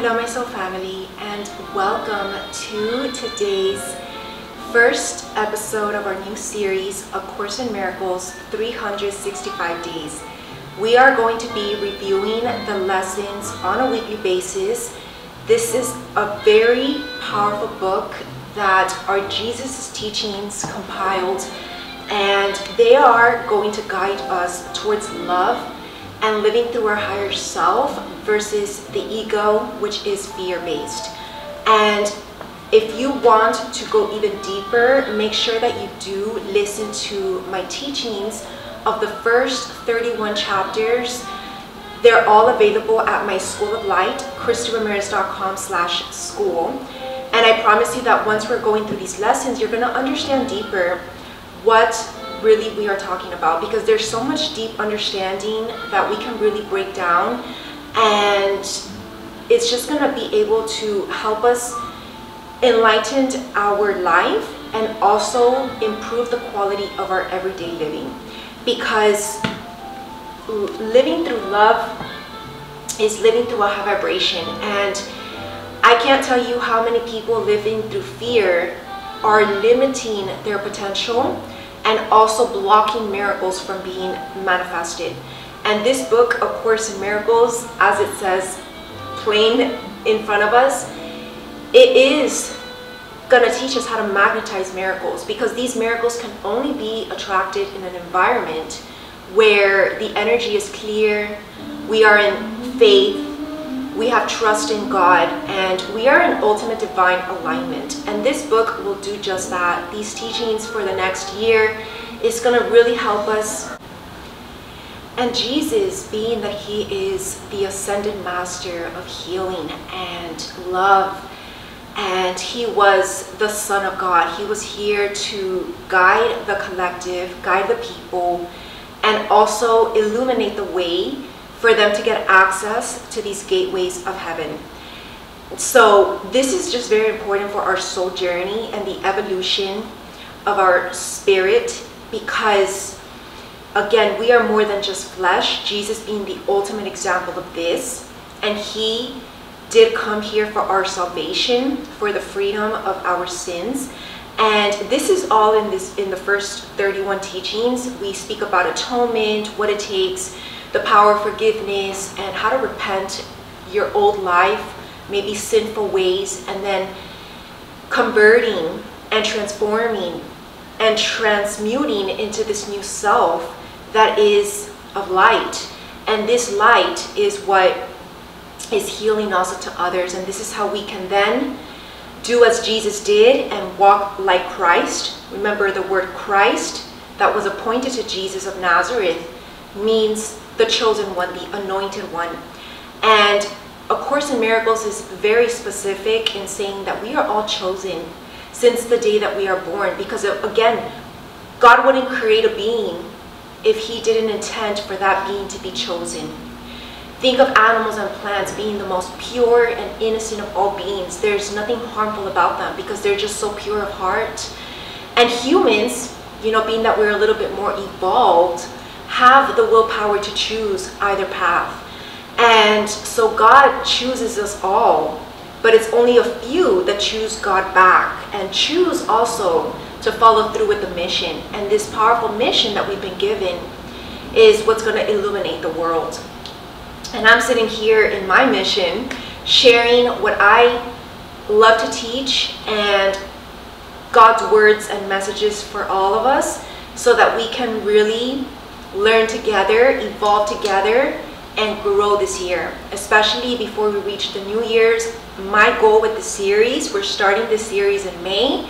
Love My Soul family, and welcome to today's first episode of our new series, A Course in Miracles, 365 Days. We are going to be reviewing the lessons on a weekly basis. This is a very powerful book that are Jesus' teachings compiled, and they are going to guide us towards love and living through our higher self versus the ego, which is fear-based. And if you want to go even deeper, make sure that you do listen to my teachings of the first 31 chapters. They're all available at my School of Light, ChristyRamirez.com/school. And I promise you that once we're going through these lessons, you're going to understand deeper what really we are talking about, because there's so much deep understanding that we can really break down, and it's just going to be able to help us enlighten our life and also improve the quality of our everyday living, because living through love is living through a high vibration. And I can't tell you how many people living through fear are limiting their potential and also blocking miracles from being manifested. And this book, A Course in Miracles, as it says plain in front of us, it is gonna teach us how to magnetize miracles, because these miracles can only be attracted in an environment where the energy is clear, we are in faith, we have trust in God, and we are in ultimate divine alignment. And this book will do just that. These teachings for the next year is going to really help us. And Jesus, being that he is the ascended master of healing and love, and he was the Son of God, he was here to guide the collective, guide the people, and also illuminate the way for them to get access to these gateways of heaven. So this is just very important for our soul journey and the evolution of our spirit, because again, we are more than just flesh, Jesus being the ultimate example of this, and he did come here for our salvation, for the freedom of our sins. And this is all in the first 31 teachings. We speak about atonement, what it takes, the power of forgiveness, and how to repent your old life, maybe sinful ways, and then converting and transforming and transmuting into this new self that is of light. And this light is what is healing also to others. And this is how we can then do as Jesus did and walk like Christ. Remember, the word Christ that was appointed to Jesus of Nazareth means the chosen one, the anointed one. And A Course in Miracles is very specific in saying that we are all chosen since the day that we are born, because again, God wouldn't create a being if he didn't intend for that being to be chosen. Think of animals and plants being the most pure and innocent of all beings. There's nothing harmful about them because they're just so pure of heart. And humans, being that we're a little bit more evolved, have the willpower to choose either path. And so God chooses us all, but it's only a few that choose God back and choose also to follow through with the mission. And this powerful mission that we've been given is what's going to illuminate the world. And I'm sitting here in my mission, sharing what I love to teach and God's words and messages for all of us, so that we can really learn together, evolve together, and grow this year, especially before we reach the New Year's. My goal with the series, we're starting this series in May.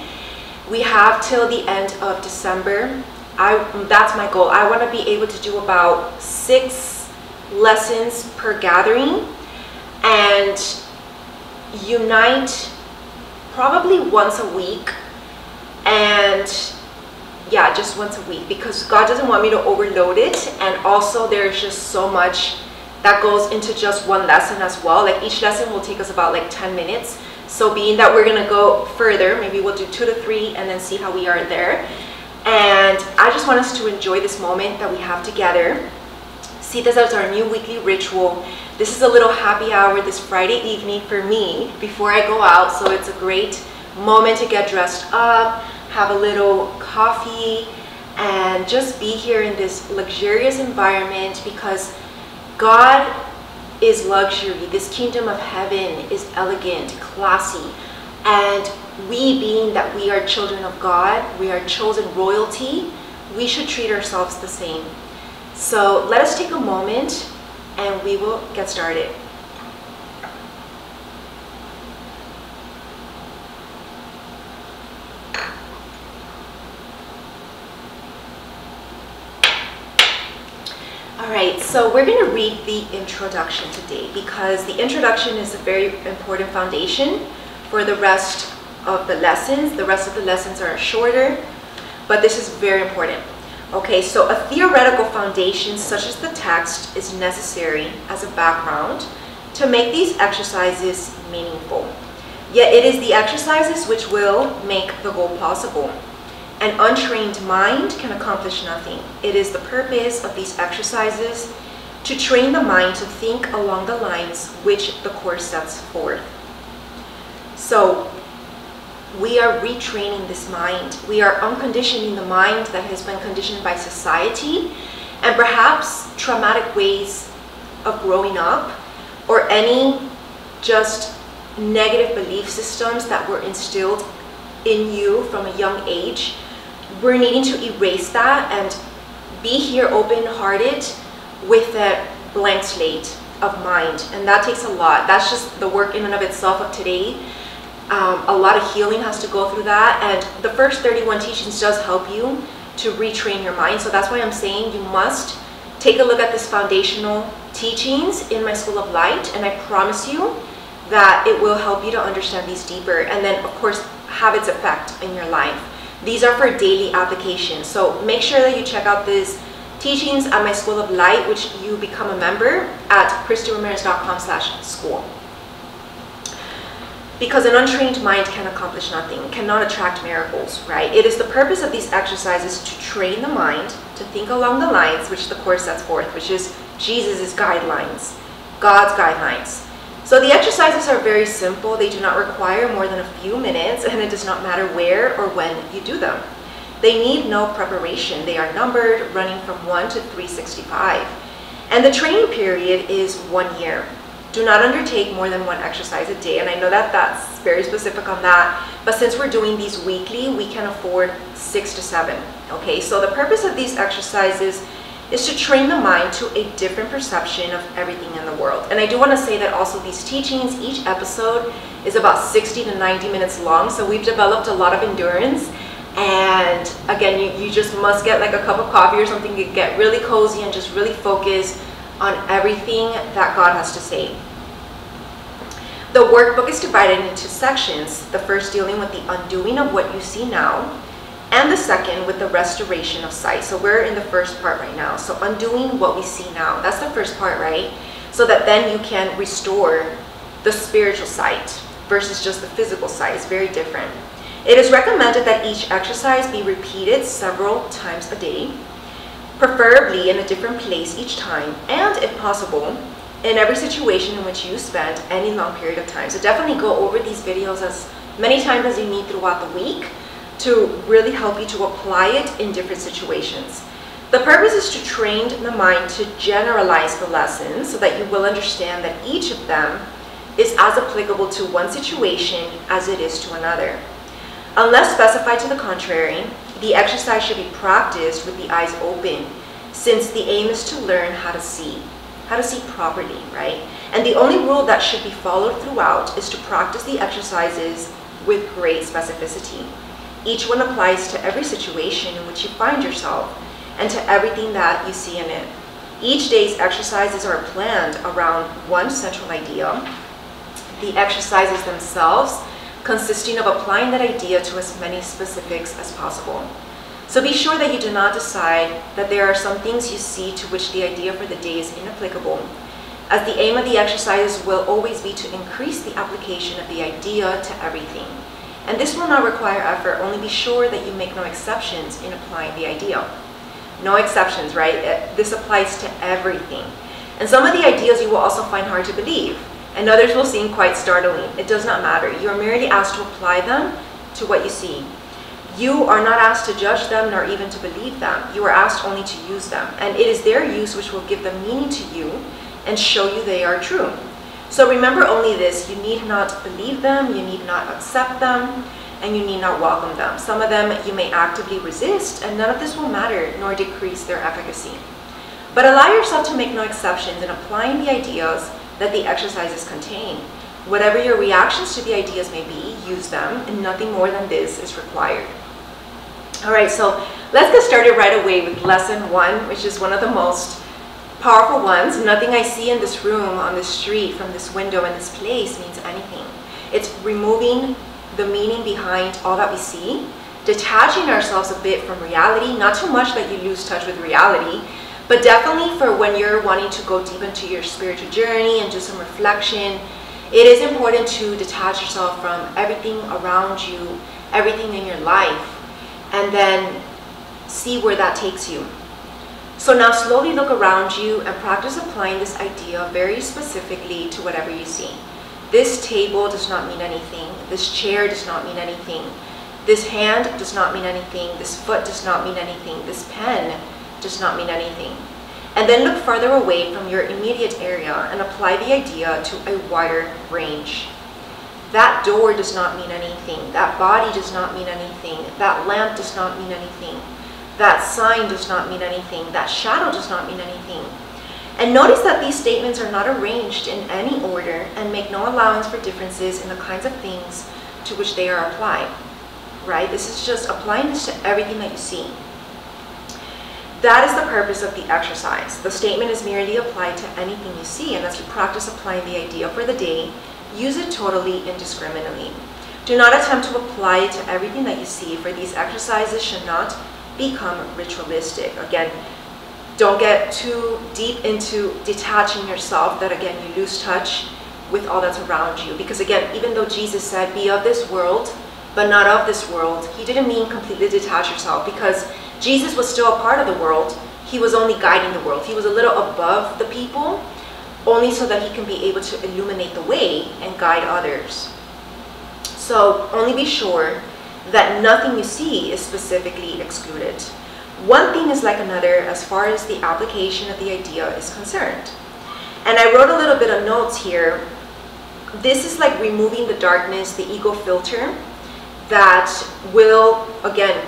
We have till the end of December. That's my goal. I want to be able to do about 6 lessons per gathering and unite probably once a week. And yeah, just once a week, because God doesn't want me to overload it. And also there's just so much that goes into just one lesson as well. Like each lesson will take us about like 10 minutes. So being that we're gonna go further, maybe we'll do 2 to 3 and then see how we are there. And I just want us to enjoy this moment that we have together. See this as our new weekly ritual. This is a little happy hour this Friday evening for me before I go out, so it's a great moment to get dressed up, have a little coffee, and just be here in this luxurious environment, because God is luxury. This kingdom of heaven is elegant, classy, and we, being that we are children of God, we are chosen royalty, we should treat ourselves the same. So let us take a moment and we will get started. Alright, so we're going to read the introduction today, because the introduction is a very important foundation for the rest of the lessons. The rest of the lessons are shorter, but this is very important. Okay, so a theoretical foundation such as the text is necessary as a background to make these exercises meaningful. Yet it is the exercises which will make the goal possible. An untrained mind can accomplish nothing. It is the purpose of these exercises to train the mind to think along the lines which the course sets forth. So we are retraining this mind. We are unconditioning the mind that has been conditioned by society and perhaps traumatic ways of growing up, or any just negative belief systems that were instilled in you from a young age. We're needing to erase that and be here open-hearted with a blank slate of mind, and that takes a lot. That's just the work in and of itself of today. A lot of healing has to go through that, and the first 31 teachings does help you to retrain your mind. So that's why I'm saying you must take a look at this foundational teachings in my School of Light, and I promise you that it will help you to understand these deeper, and then of course have its effect in your life. These are for daily application, so make sure that you check out these teachings at my School of Light, which you become a member at ChristyRamirez.com/school. Because an untrained mind can accomplish nothing, cannot attract miracles, right? It is the purpose of these exercises to train the mind to think along the lines which the course sets forth, which is Jesus' guidelines, God's guidelines. So the exercises are very simple. They do not require more than a few minutes, and it does not matter where or when you do them. They need no preparation. They are numbered, running from 1 to 365. And the training period is 1 year. Do not undertake more than one exercise a day. And I know that that's very specific on that, but since we're doing these weekly, we can afford 6 to 7. Okay, so the purpose of these exercises is to train the mind to a different perception of everything in the world. And I do want to say that also these teachings, each episode is about 60 to 90 minutes long, so we've developed a lot of endurance. And again, you just must get like a cup of coffee or something to get really cozy and just really focus on everything that God has to say. The workbook is divided into sections, the first dealing with the undoing of what you see now, and the second with the restoration of sight. So we're in the first part right now. So undoing what we see now, that's the first part, right? So that then you can restore the spiritual sight versus just the physical sight. It's very different. It is recommended that each exercise be repeated several times a day, preferably in a different place each time, and if possible, in every situation in which you spend any long period of time. So definitely go over these videos as many times as you need throughout the week to really help you to apply it in different situations. The purpose is to train the mind to generalize the lessons so that you will understand that each of them is as applicable to one situation as it is to another. Unless specified to the contrary, the exercise should be practiced with the eyes open, since the aim is to learn how to see properly, right? And the only rule that should be followed throughout is to practice the exercises with great specificity. Each one applies to every situation in which you find yourself and to everything that you see in it. Each day's exercises are planned around one central idea. The exercises themselves consisting of applying that idea to as many specifics as possible. So be sure that you do not decide that there are some things you see to which the idea for the day is inapplicable, as the aim of the exercises will always be to increase the application of the idea to everything. And this will not require effort, only be sure that you make no exceptions in applying the idea. No exceptions, right? This applies to everything. And some of the ideas you will also find hard to believe, and others will seem quite startling. It does not matter. You are merely asked to apply them to what you see. You are not asked to judge them nor even to believe them. You are asked only to use them. And it is their use which will give them meaning to you and show you they are true. So remember only this: you need not believe them, you need not accept them, and you need not welcome them. Some of them you may actively resist, and none of this will matter nor decrease their efficacy. But allow yourself to make no exceptions in applying the ideas that the exercises contain. Whatever your reactions to the ideas may be, use them, and nothing more than this is required. All right, so let's get started right away with lesson 1, which is one of the most powerful ones. Nothing I see in this room, on this street, from this window, in this place means anything. It's removing the meaning behind all that we see, detaching ourselves a bit from reality, not too much that you lose touch with reality, but definitely for when you're wanting to go deep into your spiritual journey and do some reflection. It is important to detach yourself from everything around you, everything in your life, and then see where that takes you. So now slowly look around you and practice applying this idea very specifically to whatever you see. This table does not mean anything. This chair does not mean anything. This hand does not mean anything. This foot does not mean anything. This pen does not mean anything. And then look further away from your immediate area and apply the idea to a wider range. That door does not mean anything. That body does not mean anything. That lamp does not mean anything. That sign does not mean anything. That shadow does not mean anything. And notice that these statements are not arranged in any order and make no allowance for differences in the kinds of things to which they are applied, right? This is just applying this to everything that you see. That is the purpose of the exercise. The statement is merely applied to anything you see, and as you practice applying the idea for the day, use it totally indiscriminately. Do not attempt to apply it to everything that you see, for these exercises should not become ritualistic. Again, don't get too deep into detaching yourself that, again, you lose touch with all that's around you. Because again, even though Jesus said, be of this world, but not of this world, he didn't mean completely detach yourself, because Jesus was still a part of the world. He was only guiding the world. He was a little above the people, only so that he can be able to illuminate the way and guide others. So only be sure that nothing you see is specifically excluded. One thing is like another as far as the application of the idea is concerned. And I wrote a little bit of notes here. This is like removing the darkness, the ego filter, that will, again,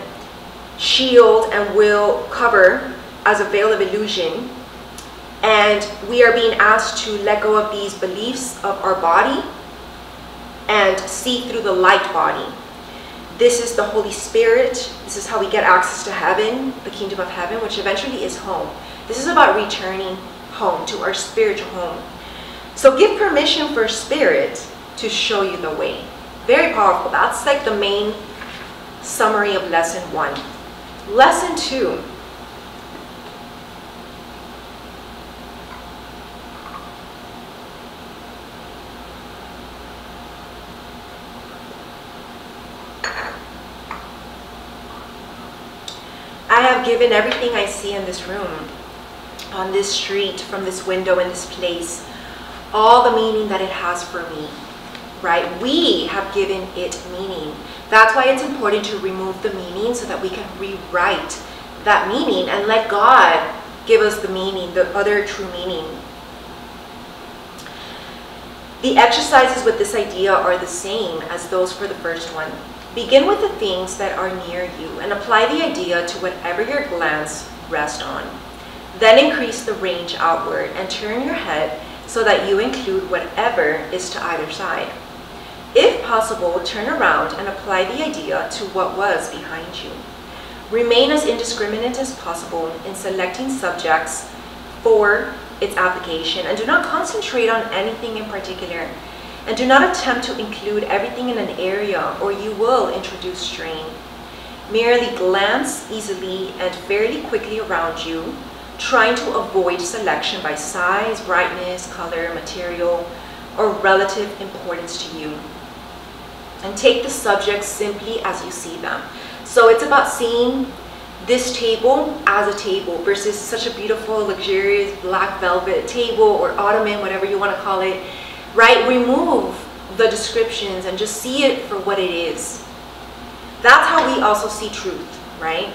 shield and will cover as a veil of illusion. And we are being asked to let go of these beliefs of our body and see through the light body. This is the Holy Spirit. This is how we get access to heaven, the kingdom of heaven, which eventually is home. This is about returning home, to our spiritual home. So give permission for Spirit to show you the way. Very powerful. That's like the main summary of lesson 1. Lesson 2. I have given everything I see in this room, on this street, from this window, in this place, all the meaning that it has for me, right? We have given it meaning. That's why it's important to remove the meaning so that we can rewrite that meaning and let God give us the meaning, the other true meaning. The exercises with this idea are the same as those for the first one. Begin with the things that are near you and apply the idea to whatever your glance rests on. Then increase the range outward and turn your head so that you include whatever is to either side. If possible, turn around and apply the idea to what was behind you. Remain as indiscriminate as possible in selecting subjects for its application, and do not concentrate on anything in particular. And do not attempt to include everything in an area, or you will introduce strain. Merely glance easily and fairly quickly around you, trying to avoid selection by size, brightness, color, material, or relative importance to you. And take the subjects simply as you see them. So it's about seeing this table as a table versus such a beautiful, luxurious black velvet table or ottoman, whatever you want to call it, right? Remove the descriptions and just see it for what it is. That's how we also see truth, right?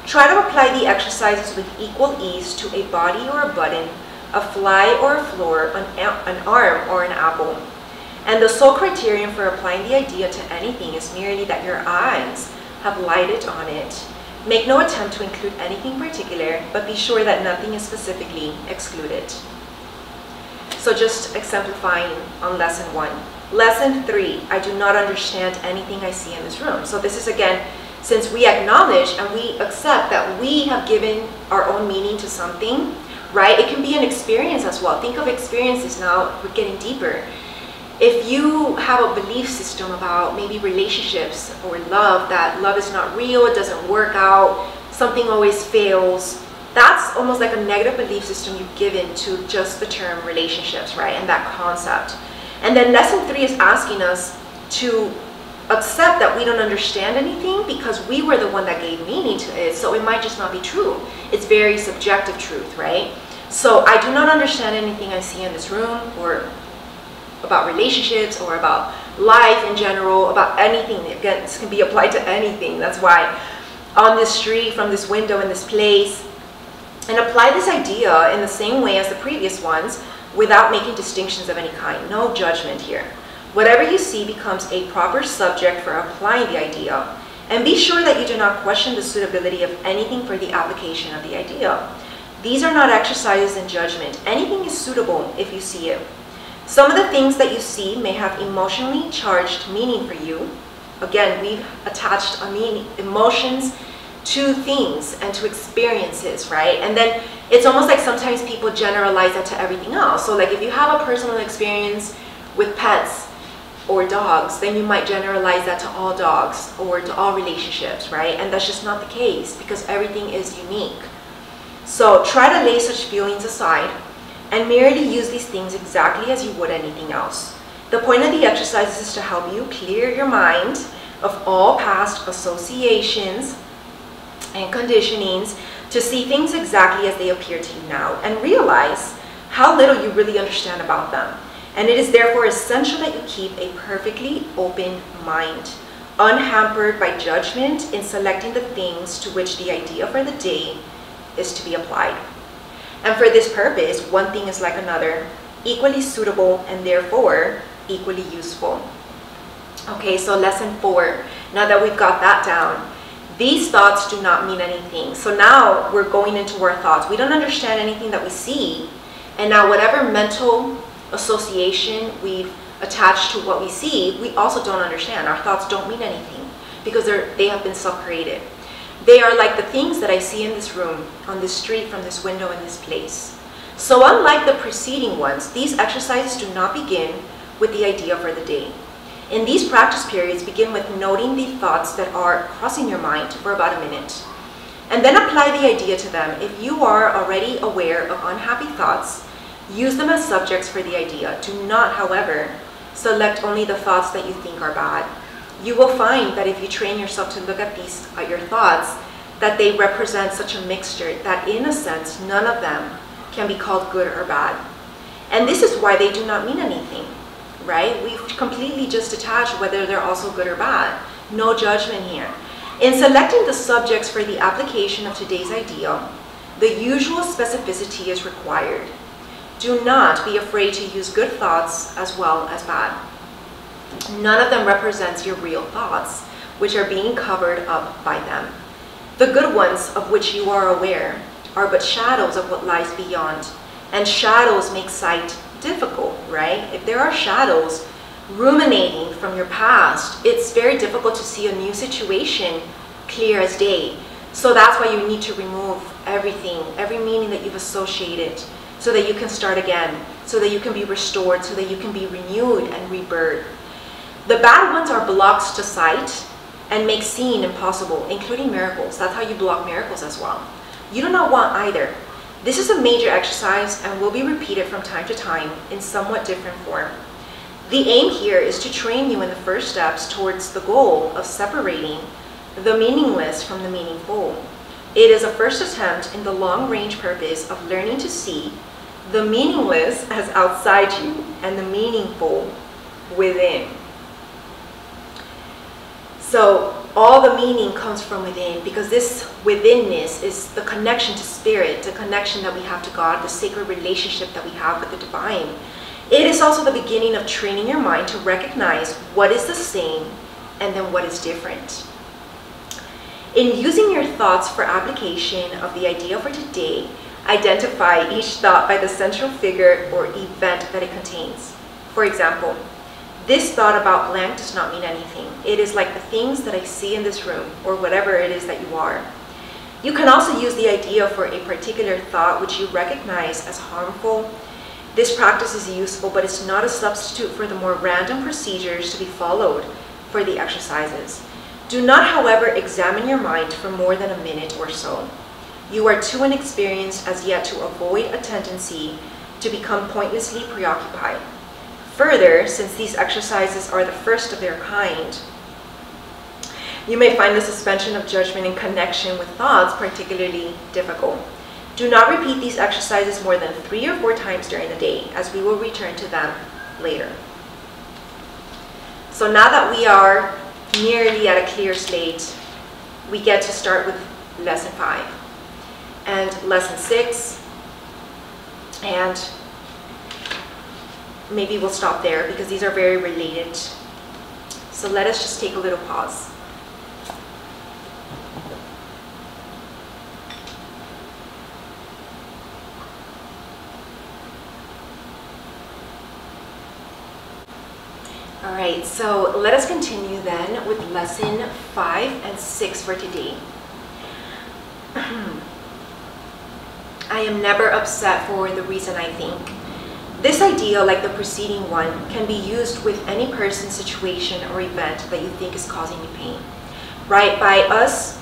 Try to apply the exercises with equal ease to a body or a button, a fly or a floor, an arm or an apple. And the sole criterion for applying the idea to anything is merely that your eyes have lighted on it. Make no attempt to include anything particular, but be sure that nothing is specifically excluded. So just exemplifying on lesson 1. Lesson 3, I do not understand anything I see in this room. So this is again, since we acknowledge and we accept that we have given our own meaning to something, right? It can be an experience as well. Think of experiences now, we're getting deeper. If you have a belief system about maybe relationships or love, that love is not real, it doesn't work out, something always fails, that's almost like a negative belief system you've given to just the term relationships, right? And that concept. And then lesson 3 is asking us to accept that we don't understand anything because we were the one that gave meaning to it. So it might just not be true. It's very subjective truth, right? So I do not understand anything I see in this room, or about relationships, or about life in general, about anything. Again, this can be applied to anything. That's why on this street, from this window in this place, and apply this idea in the same way as the previous ones without making distinctions of any kind. No judgment here. Whatever you see becomes a proper subject for applying the idea. And be sure that you do not question the suitability of anything for the application of the idea. These are not exercises in judgment. Anything is suitable if you see it. Some of the things that you see may have emotionally charged meaning for you. Again, we've attached emotions to things and to experiences, right? And then it's almost like sometimes people generalize that to everything else. So like if you have a personal experience with pets or dogs, then you might generalize that to all dogs or to all relationships, right? And that's just not the case because everything is unique. So try to lay such feelings aside and merely use these things exactly as you would anything else. The point of the exercise is to help you clear your mind of all past associations and conditionings to see things exactly as they appear to you now and realize how little you really understand about them. And it is therefore essential that you keep a perfectly open mind, unhampered by judgment in selecting the things to which the idea for the day is to be applied. And for this purpose, one thing is like another, equally suitable and therefore equally useful. Okay, so lesson 4, now that we've got that down, these thoughts do not mean anything. So now we're going into our thoughts. We don't understand anything that we see. And now whatever mental association we've attached to what we see, we also don't understand. Our thoughts don't mean anything because they have been self-created. They are like the things that I see in this room, on this street, from this window, in this place. So unlike the preceding ones, these exercises do not begin with the idea for the day. In these practice periods, begin with noting the thoughts that are crossing your mind for about a minute. And then apply the idea to them. If you are already aware of unhappy thoughts, use them as subjects for the idea. Do not, however, select only the thoughts that you think are bad. You will find that if you train yourself to look at your thoughts, that they represent such a mixture that in a sense, none of them can be called good or bad. And this is why they do not mean anything, right? We've completely just detached whether they're also good or bad. No judgment here. In selecting the subjects for the application of today's idea, the usual specificity is required. Do not be afraid to use good thoughts as well as bad. None of them represents your real thoughts, which are being covered up by them. The good ones of which you are aware are but shadows of what lies beyond, and shadows make sight difficult, right? If there are shadows ruminating from your past, it's very difficult to see a new situation clear as day. So that's why you need to remove everything, every meaning that you've associated, so that you can start again, so that you can be restored, so that you can be renewed and rebirthed. The bad ones are blocks to sight and make seeing impossible, including miracles. That's how you block miracles as well. You do not want either. This is a major exercise and will be repeated from time to time in somewhat different form. The aim here is to train you in the first steps towards the goal of separating the meaningless from the meaningful. It is a first attempt in the long-range purpose of learning to see the meaningless as outside you and the meaningful within. So all the meaning comes from within, because this withinness is the connection to spirit, the connection that we have to God, the sacred relationship that we have with the divine. It is also the beginning of training your mind to recognize what is the same and then what is different. In using your thoughts for application of the idea for today, identify each thought by the central figure or event that it contains. For example, this thought about blank does not mean anything. It is like the things that I see in this room, or whatever it is that you are. You can also use the idea for a particular thought which you recognize as harmful. This practice is useful, but it's not a substitute for the more random procedures to be followed for the exercises. Do not, however, examine your mind for more than a minute or so. You are too inexperienced as yet to avoid a tendency to become pointlessly preoccupied. Further, since these exercises are the first of their kind, you may find the suspension of judgment in connection with thoughts particularly difficult. Do not repeat these exercises more than 3 or 4 times during the day, as we will return to them later. So now that we are nearly at a clear slate, we get to start with lesson 5 and lesson 6, and maybe we'll stop there because these are very related. So let us just take a little pause. All right, so let us continue then with lesson 5 and 6 for today. I am never upset for the reason I think. This idea, like the preceding one, can be used with any person, situation, or event that you think is causing you pain. Right? By us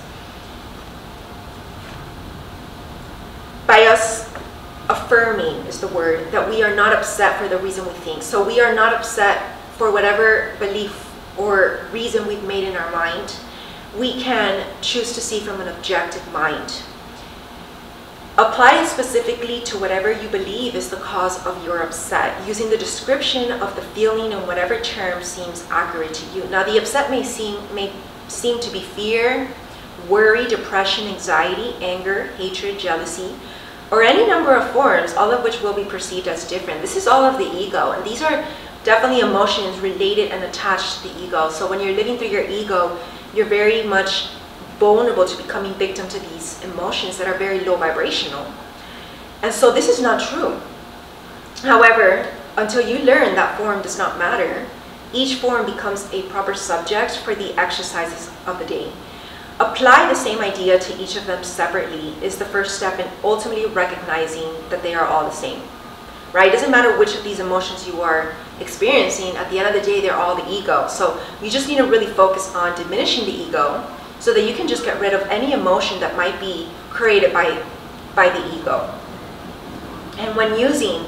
affirming is the word, that we are not upset for the reason we think. So we are not upset for whatever belief or reason we've made in our mind. We can choose to see from an objective mind. Apply it specifically to whatever you believe is the cause of your upset, using the description of the feeling in whatever term seems accurate to you. Now, the upset may seem to be fear, worry, depression, anxiety, anger, hatred, jealousy, or any number of forms, all of which will be perceived as different. This is all of the ego, and these are definitely emotions related and attached to the ego. So when you're living through your ego, you're very much vulnerable to becoming victim to these emotions that are very low vibrational. And so this is not true. However, until you learn that form does not matter, each form becomes a proper subject for the exercises of the day. Apply the same idea to each of them separately is the first step in ultimately recognizing that they are all the same. Right? It doesn't matter which of these emotions you are experiencing, at the end of the day, they're all the ego. So you just need to really focus on diminishing the ego, so that you can just get rid of any emotion that might be created by the ego. And when using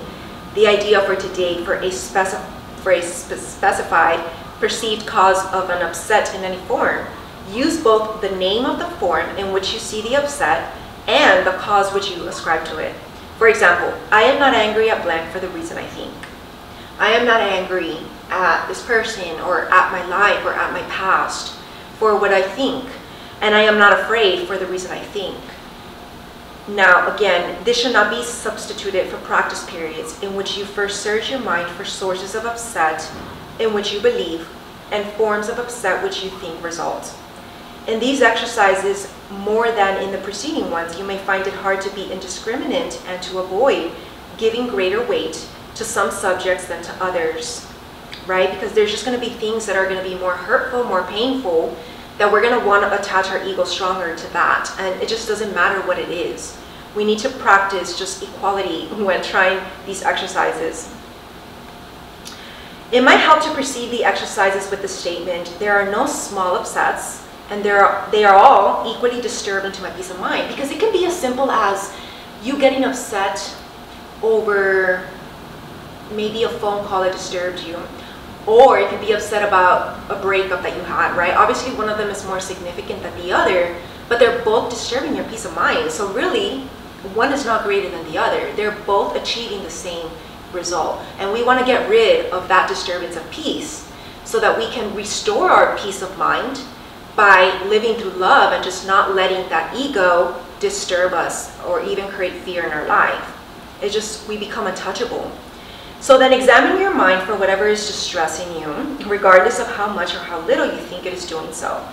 the idea for today for a specified perceived cause of an upset in any form, use both the name of the form in which you see the upset and the cause which you ascribe to it. For example, I am not angry at blank for the reason I think. I am not angry at this person or at my life or at my past for what I think. And I am not afraid for the reason I think. Now, again, this should not be substituted for practice periods in which you first search your mind for sources of upset in which you believe and forms of upset which you think result. In these exercises, more than in the preceding ones, you may find it hard to be indiscriminate and to avoid giving greater weight to some subjects than to others, right? Because there's just going to be things that are going to be more hurtful, more painful, that we're going to want to attach our ego stronger to that. And it just doesn't matter what it is. We need to practice just equality when trying these exercises. It might help to precede the exercises with the statement, there are no small upsets, and they are all equally disturbing to my peace of mind. Because it can be as simple as you getting upset over maybe a phone call that disturbed you, Or you could be upset about a breakup that you had, right? Obviously, one of them is more significant than the other, but they're both disturbing your peace of mind. So really, one is not greater than the other. They're both achieving the same result. And we want to get rid of that disturbance of peace so that we can restore our peace of mind by living through love and just not letting that ego disturb us or even create fear in our life. It's just, we become untouchable. So then examine your mind for whatever is distressing you, regardless of how much or how little you think it is doing so.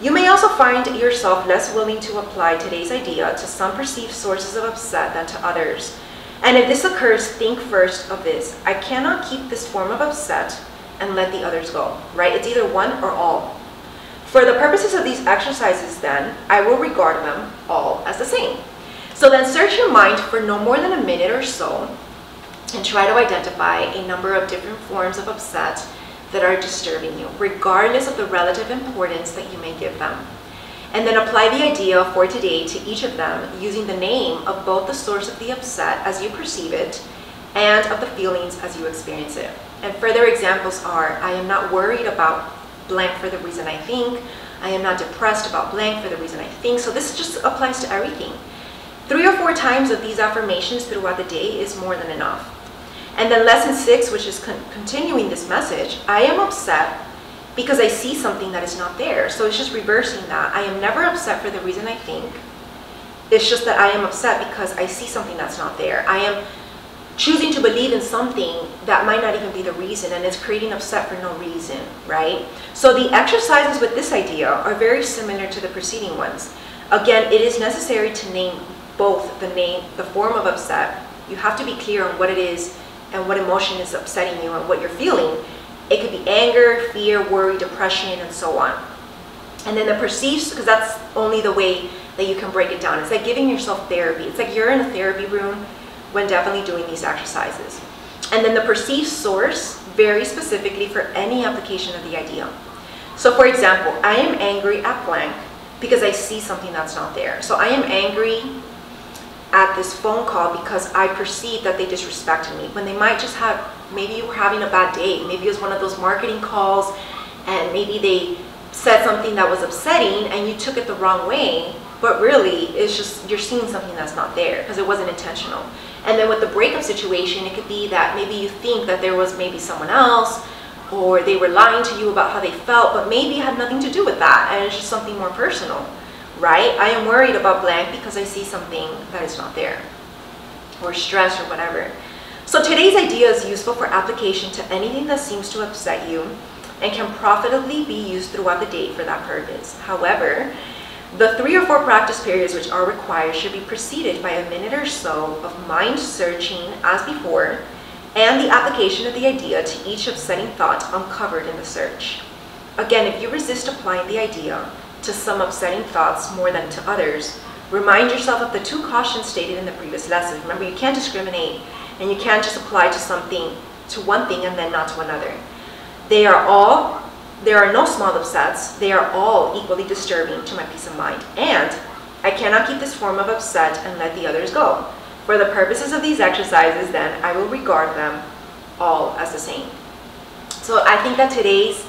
You may also find yourself less willing to apply today's idea to some perceived sources of upset than to others. And if this occurs, think first of this: I cannot keep this form of upset and let the others go, right? It's either one or all. For the purposes of these exercises then, I will regard them all as the same. So then search your mind for no more than a minute or so and try to identify a number of different forms of upset that are disturbing you, regardless of the relative importance that you may give them. And then apply the idea for today to each of them using the name of both the source of the upset as you perceive it and of the feelings as you experience it. And further examples are: I am not worried about blank for the reason I think. I am not depressed about blank for the reason I think. So this just applies to everything. 3 or 4 times of these affirmations throughout the day is more than enough. And then lesson 6, which is continuing this message: I am upset because I see something that is not there. So it's just reversing that. I am never upset for the reason I think. It's just that I am upset because I see something that's not there. I am choosing to believe in something that might not even be the reason, and it's creating upset for no reason, right? So the exercises with this idea are very similar to the preceding ones. Again, it is necessary to name both the form of upset. You have to be clear on what it is and what emotion is upsetting you and what you're feeling. It could be anger, fear, worry, depression, and so on. And then the perceived, because that's only the way that you can break it down. It's like giving yourself therapy. It's like you're in a therapy room when definitely doing these exercises. And then the perceived source varies specifically for any application of the idea. So for example, I am angry at blank because I see something that's not there. So I am angry at this phone call because I perceive that they disrespected me, when they might just have, maybe you were having a bad day, maybe it was one of those marketing calls and maybe they said something that was upsetting and you took it the wrong way, but really it's just you're seeing something that's not there because it wasn't intentional. And then with the breakup situation, it could be that maybe you think that there was maybe someone else, or they were lying to you about how they felt, but maybe it had nothing to do with that and it's just something more personal. Right? I am worried about blank because I see something that is not there, or stress or whatever. So today's idea is useful for application to anything that seems to upset you and can profitably be used throughout the day for that purpose. However, the 3 or 4 practice periods which are required should be preceded by a minute or so of mind searching as before, and the application of the idea to each upsetting thought uncovered in the search. Again, if you resist applying the idea to some upsetting thoughts more than to others, remind yourself of the 2 cautions stated in the previous lesson. Remember, you can't discriminate, and you can't just apply to one thing and then not to another. There are no small upsets. They are all equally disturbing to my peace of mind, and I cannot keep this form of upset and let the others go. For the purposes of these exercises, then, I will regard them all as the same. So I think that today's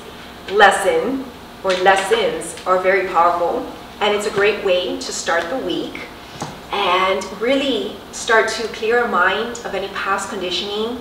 lesson or lessons are very powerful, and it's a great way to start the week and really start to clear our mind of any past conditioning,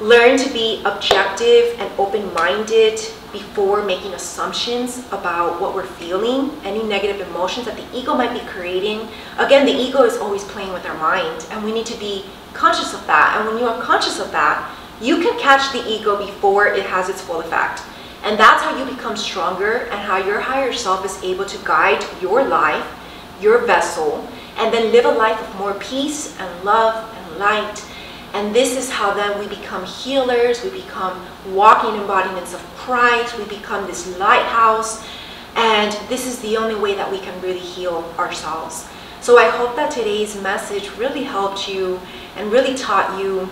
learn to be objective and open-minded before making assumptions about what we're feeling, any negative emotions that the ego might be creating. Again, the ego is always playing with our mind, and we need to be conscious of that. And when you are conscious of that, you can catch the ego before it has its full effect. And that's how you become stronger and how your higher self is able to guide your life, your vessel, and then live a life of more peace and love and light. And this is how then we become healers, we become walking embodiments of Christ, we become this lighthouse, and this is the only way that we can really heal ourselves. So I hope that today's message really helped you and really taught you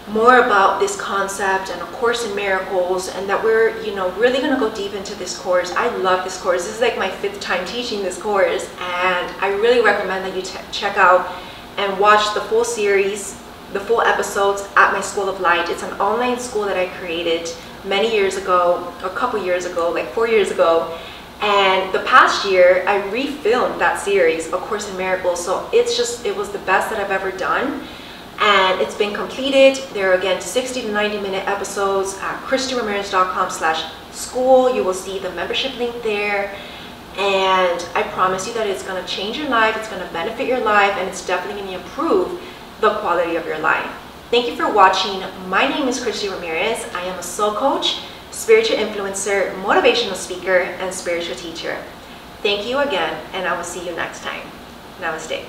more about this concept and A Course in Miracles, and that we're really going to go deep into this course. I love this course. This is like my 5th time teaching this course, and I really recommend that you check out and watch the full series the full episodes at my School of Light. It's an online school that I created many years ago, a couple years ago, like 4 years ago. And the past year, I refilmed that series, A Course in Miracles. So it was the best that I've ever done. And it's been completed. There are, again, 60 to 90-minute episodes at ChristyRamirez.com/school. You will see the membership link there. And I promise you that it's going to change your life, it's going to benefit your life, and it's definitely going to improve the quality of your life. Thank you for watching. My name is Christy Ramirez. I am a soul coach, spiritual influencer, motivational speaker, and spiritual teacher. Thank you again, and I will see you next time. Namaste.